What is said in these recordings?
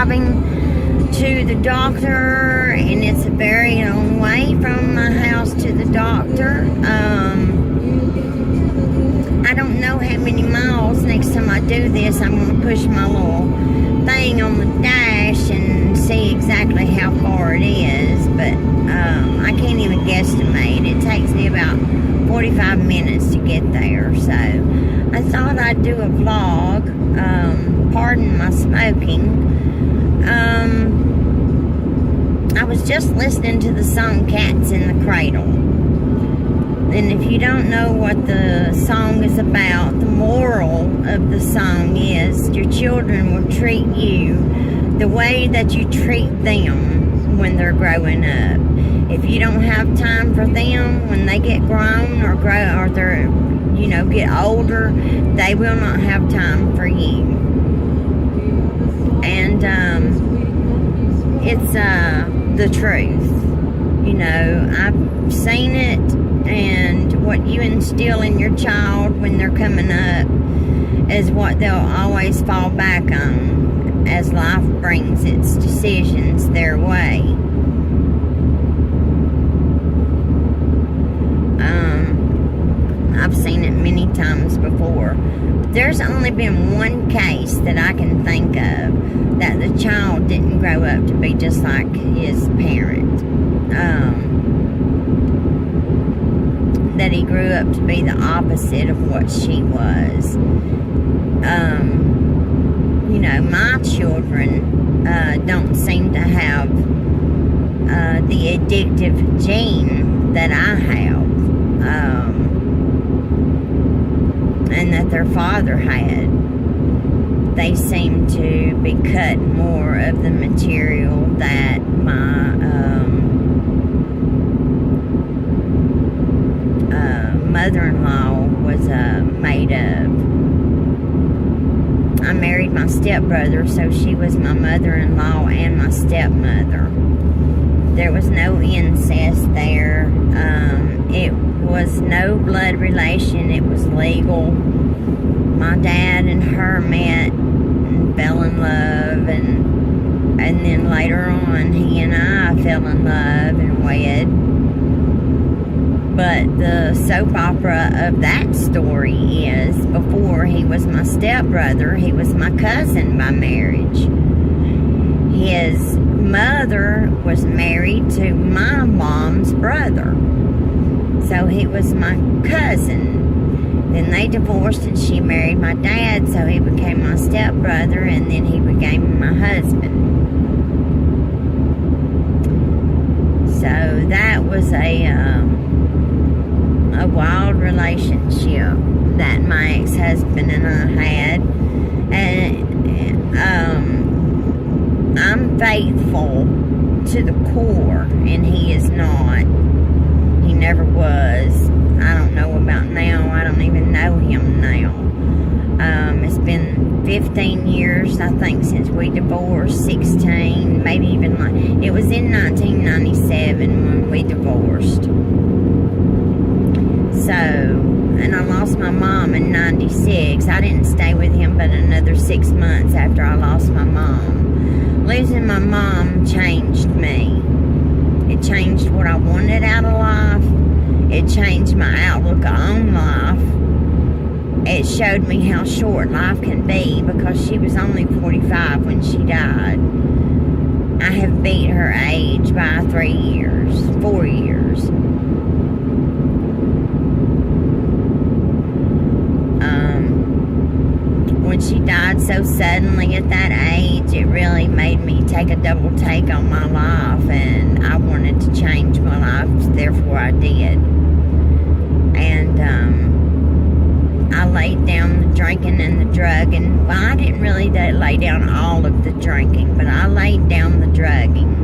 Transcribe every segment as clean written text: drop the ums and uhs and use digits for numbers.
driving to the doctor, and it's a very long way from my house to the doctor. I don't know how many miles. Next time I do this, I'm going to push my little thing on the dash and see exactly how far it is, but I can't even guesstimate. It takes me about 45 minutes to get there, so I thought I'd do a vlog. Pardon my smoking. I was just listening to the song Cats in the Cradle. And if you don't know what the song is about, the moral of the song is your children will treat you the way that you treat them when they're growing up. If you don't have time for them when they get grown or they're, get older, they will not have time for you. And it's the truth. I've seen it, and what you instill in your child when they're coming up is what they'll always fall back on as life brings its decisions their way. I've seen it many times before. There's only been one case that I can think of that the child didn't grow up to be just like his parent. That he grew up to be the opposite of what she was. My children don't seem to have the addictive gene that I have. And that their father had. They seem to be cutting more of the material that my mother-in-law was made of. I married my stepbrother, so she was my mother-in-law and my stepmother. There was no incest there. It was no blood relation. It was legal. My dad and her met and fell in love, and then later on he and I fell in love and wed. But the soap opera of that story is, before he was my stepbrother, he was my cousin by marriage. His mother was married to my mom's brother. So he was my cousin. Then they divorced and she married my dad, so he became my stepbrother, and then he became my husband. So that was a wild relationship that my ex-husband and I had. And I'm faithful to the core, and he is not. He never was. I don't know about now. I don't even know him now. It's been 15 years, I think, since we divorced. 16, maybe even it was in 1997 when we divorced. So, and I lost my mom in 96. I didn't stay with him but another 6 months after I lost my mom. Losing my mom changed me. It changed what I wanted out of life. It changed my outlook on life. It showed me how short life can be, because she was only 45 when she died. I have beat her age by 4 years. When she died so suddenly at that age, it really made me take a double take on my life, and I wanted to change my life, therefore I did. And I laid down the drinking and the drugging. Well, I didn't really lay down all of the drinking, but I laid down the drugging.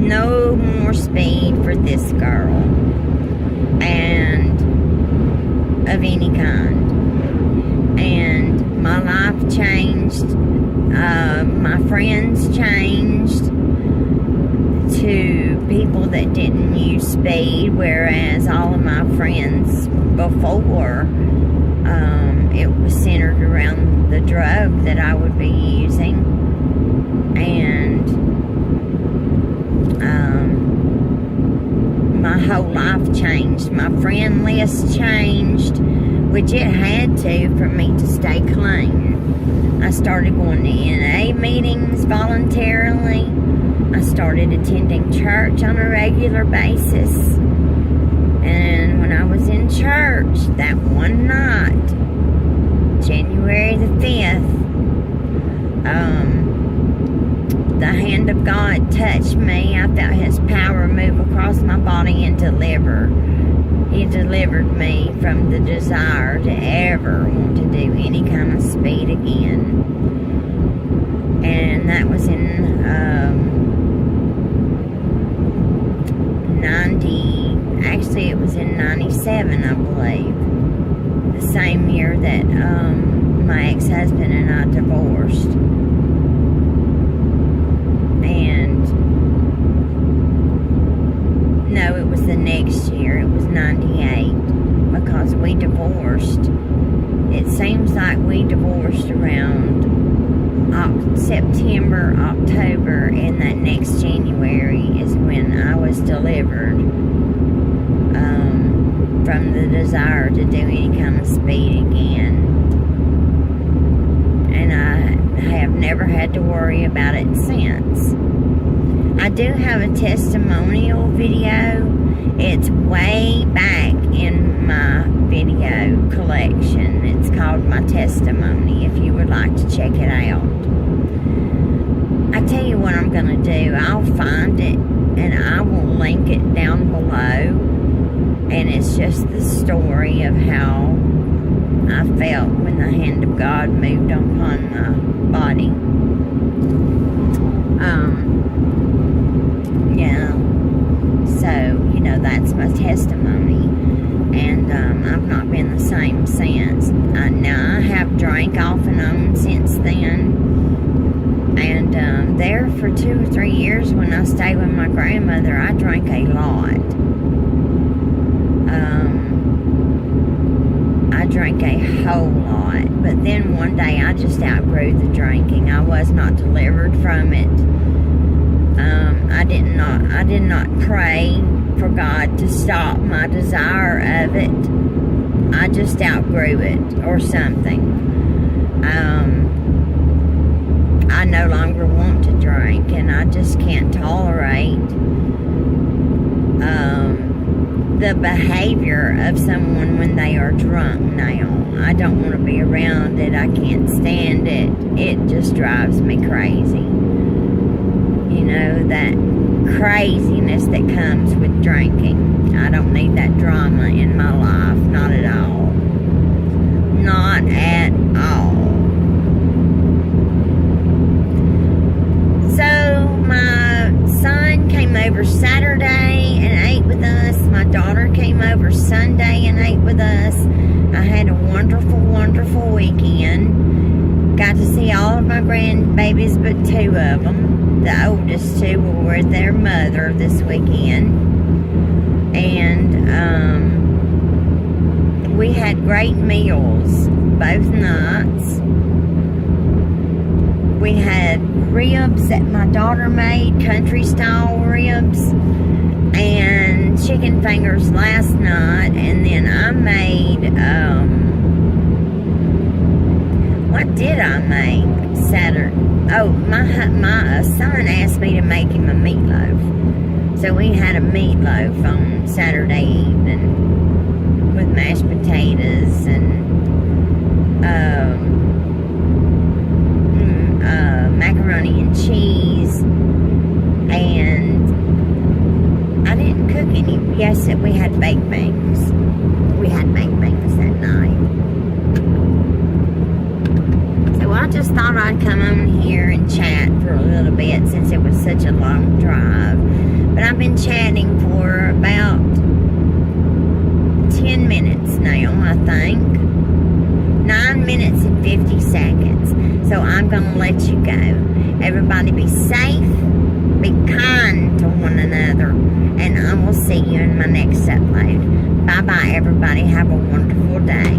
No more speed for this girl, and of any kind. And my life changed. My friends changed to people that didn't use speed, whereas all of my friends before, it was centered around the drug that I would be using. And my whole life changed. My friend list changed, which it had to for me to stay clean. I started going to NA meetings voluntarily. I started attending church on a regular basis. And when I was in church that one night, January the 5th, the hand of God touched me. I felt His power move across my body and deliver. He delivered me from the desire to ever want to do any kind of speed again. And that was in 90, it was in 97, I believe. The same year that my ex-husband and I divorced. And no, it was the next year. It was 98, because we divorced. It seems like we divorced around September, October, and that next January is when I was delivered from the desire to do any kind of speed again. And I have never had to worry about it since. I do have a testimonial video. It's way back in my video collection. It's called My Testimony, if you would like to check it out. I tell you what I'm going to do. I'll find it and I will link it down below. And it's just the story of how I felt when the hand of God moved upon my body. Yeah. So, that's my testimony. And I've not been the same since. Now, I have drank off and on since then. And there for 2 or 3 years when I stayed with my grandmother, I drank a lot. I drank a whole lot. But then one day I just outgrew the drinking. I was not delivered from it. I did not pray for God to stop my desire of it. I just outgrew it or something. I no longer want to drink, and I just can't tolerate the behavior of someone when they are drunk now. I don't want to be around it. I can't stand it. It just drives me crazy. That craziness that comes with drinking. I don't need that drama in my life. Not at all. Not at all. So, my son came over Saturday and ate with us. My daughter came over Sunday and ate with us. I had a wonderful, wonderful weekend. Got to see all of my grandbabies but 2 of them. The oldest 2 were with their mother this weekend. And we had great meals both nights. We had ribs that my daughter made, country style ribs, and chicken fingers last night. And then I made, what did I make Saturday? Oh, my son asked me to make him a meatloaf. So we had a meatloaf on Saturday evening with mashed potatoes and macaroni and cheese. And I didn't cook any. Yes, we had baked beans. We had baked beans that night. So I just thought I'd come on here and chat for a little bit since it was such a long drive. But I've been chatting for about 10 minutes now, I think. 9 minutes and 50 seconds. So I'm going to let you go. Everybody be safe. Be kind to one another. And I will see you in my next upload. Bye-bye, everybody. Have a wonderful day.